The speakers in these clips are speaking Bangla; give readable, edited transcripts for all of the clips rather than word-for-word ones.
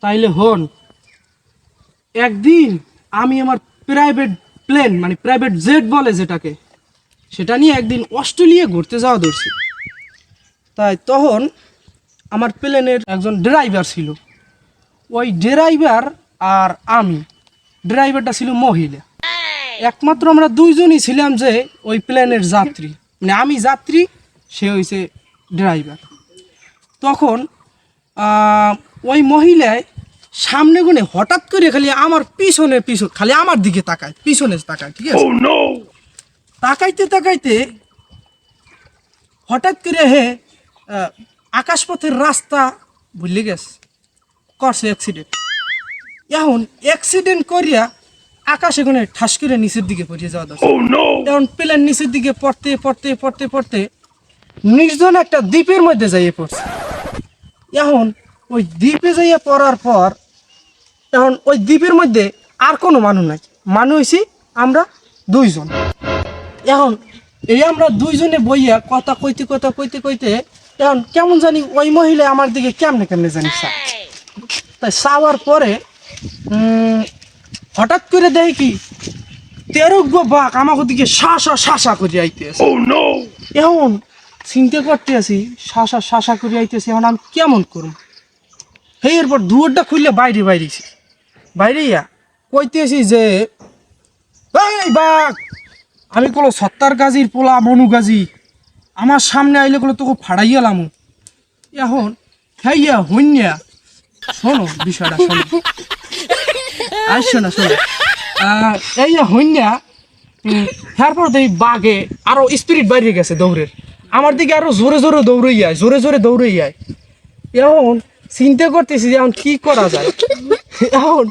তাইলে হন, একদিন আমি আমার প্রাইভেট প্লেন মানে প্রাইভেট জেট বলে যেটাকে, সেটা নিয়ে একদিন অস্ট্রেলিয়া ঘুরতে যাওয়া ধরছি। তাই তখন আমার প্লেনের একজন ড্রাইভার ছিল। ওই ড্রাইভার আর আমি, ড্রাইভারটা ছিল মহিলা, একমাত্র আমরা দুইজনই ছিলাম যে ওই প্লেনের যাত্রী, মানে আমি যাত্রী, সে হয়েছে ড্রাইভার। তখন ওই মহিলায় সামনে গুনে হঠাৎ করে খালি আমার পিছন খালি আমার দিকে তাকায়, পিছনে তাকায়, ঠিক আছে? তাকাইতে তাকাইতে হঠাৎ করে আকাশপথের রাস্তা ভুলে গেছে, করছে অ্যাক্সিডেন্ট। এখন অ্যাক্সিডেন্ট করিয়া আকাশে কোনে ঠাস করে নিচের দিকে পড়িয়ে যাওয়া দরকার। এখন প্লেন নিচের দিকে পড়তে পড়তে পড়তে পড়তে নির্জন একটা দ্বীপের মধ্যে যাইয়ে পড়ছে। এখন ওই দ্বীপে যাইয়া পড়ার পর এখন ওই দ্বীপের মধ্যে আর কোনো মানুষ নাই, মানুষ হয়েছি আমরা দুইজন। এখন এই আমরা দুইজনে বইয়া কথা কইতে কইতে এখন কেমন জানি ওই মহিলা আমার দিকে কেমনে জানি তাই চাওয়ার পরে হঠাৎ করে দেয় কি 13 বাঘ আমাকে দিকে শাসা করে আইতেছে। এখন চিন্তা করতে আছি, শাসা করে আইতেছি, এখন আমি কেমন করব? এরপর দুয়ারটা খুললে বাইরে কইতেছি যে এই বাঘ, আমি কোনো সত্তার গাজীর পোলা মনু গাজী, আমার সামনে আইলে গুলো তোকে ফাড়াইয়ালাম। এখন হইয়া শোনো বিষয়টা, শোনো শোনো এই হইয়া তারপর এই বাঘে আরো স্পিরিট বাইরে গেছে দৌড়ের, আমার দিকে আরো জোরে জোরে দৌড়ে যায়। এখন চিন্তা করতেছি যে এখন কি করা যায়। এখন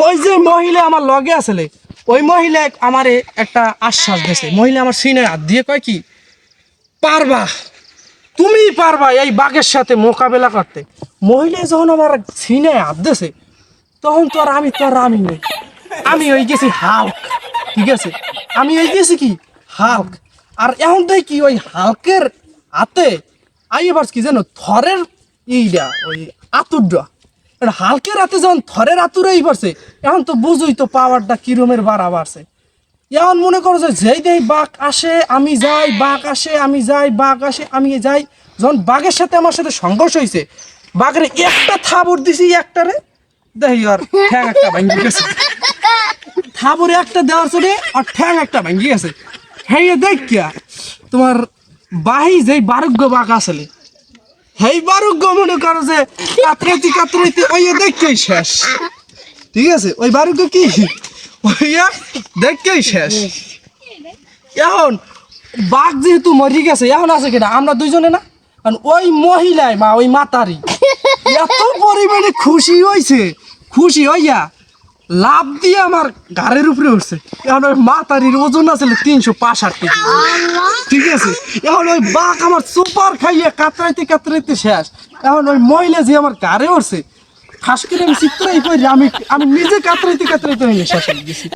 ওই যে মহিলা আমার লগে আসলে, ওই মহিলা আমারে একটা আশ্বাস দিয়েছে। মহিলা আমার সিনে হাত দিয়ে কয় কি, পারবা, তুমি পারবা এই বাঘের সাথে মোকাবেলা করতে। মহিলা যখন আমার সিনে হাত দিয়েছে তখন তো আর আমি নই, আমি হয়ে গেছি হাল্ক, ঠিক আছে? আমি হয়ে গেছি কি হাল্ক। আর এখন তো কি ওই হাল্কের হাতে আইবার কি জানো, থরের ইটা ওই আতুরটা, হালকের হাতে যখন থরের আতুরাই পারছে, এখন তো বুঝুই তো পাওয়ারটা কিরমের বাড়া বাড়ছে। এখন মনে করো যে যেই দেই বাঘ আসে আমি যাই, বাঘ আসে আমি যাই, বাঘ আসে আমি যাই। যখন বাঘের সাথে আমার সাথে সংঘর্ষ হয়েছে, বাঘের একটা থাবর দিছি, একটারে দেখি আর ঠ্যাং একটা ভাঙ্গি গেছে, থাবরে একটা দেওয়ার চলে আর ঠ্যাং একটা ভাঙ্গি গেছে। হ্যাঁ দেখিয়া তোমার বাহি যেই বারুগ্য বাঘ আসলে, হেই বারুগ্য মনে করো যে কাতরাইতে ওই দেখকেই শেষ, ঠিক আছে? ওই বারুগ্য কি ওইয়া দেখকেই শেষ। এখন বাঘ যেহেতু মরি গেছে, এখন আছে কিনা আমরা দুইজনে না, কারণ ওই মহিলাই মা ওই মাতারি এত পরিমাণে খুশি হইয়া লাভ দিয়ে আমার ঘাড়ের উপরে উঠছে। এখন ওই মাতারির ওজন আছে 365 কেজি, ঠিক আছে? এখন ওই বাঘ আমার সুপার খাইয়ে কাতরাইতে শেষ। এখন ওই মহিলা যে আমার ঘাড়ে উঠছে, খাস করে আমি চিত্রাই করি, আমি নিজে কাতরাইতে শেষ হয়ে গেছি।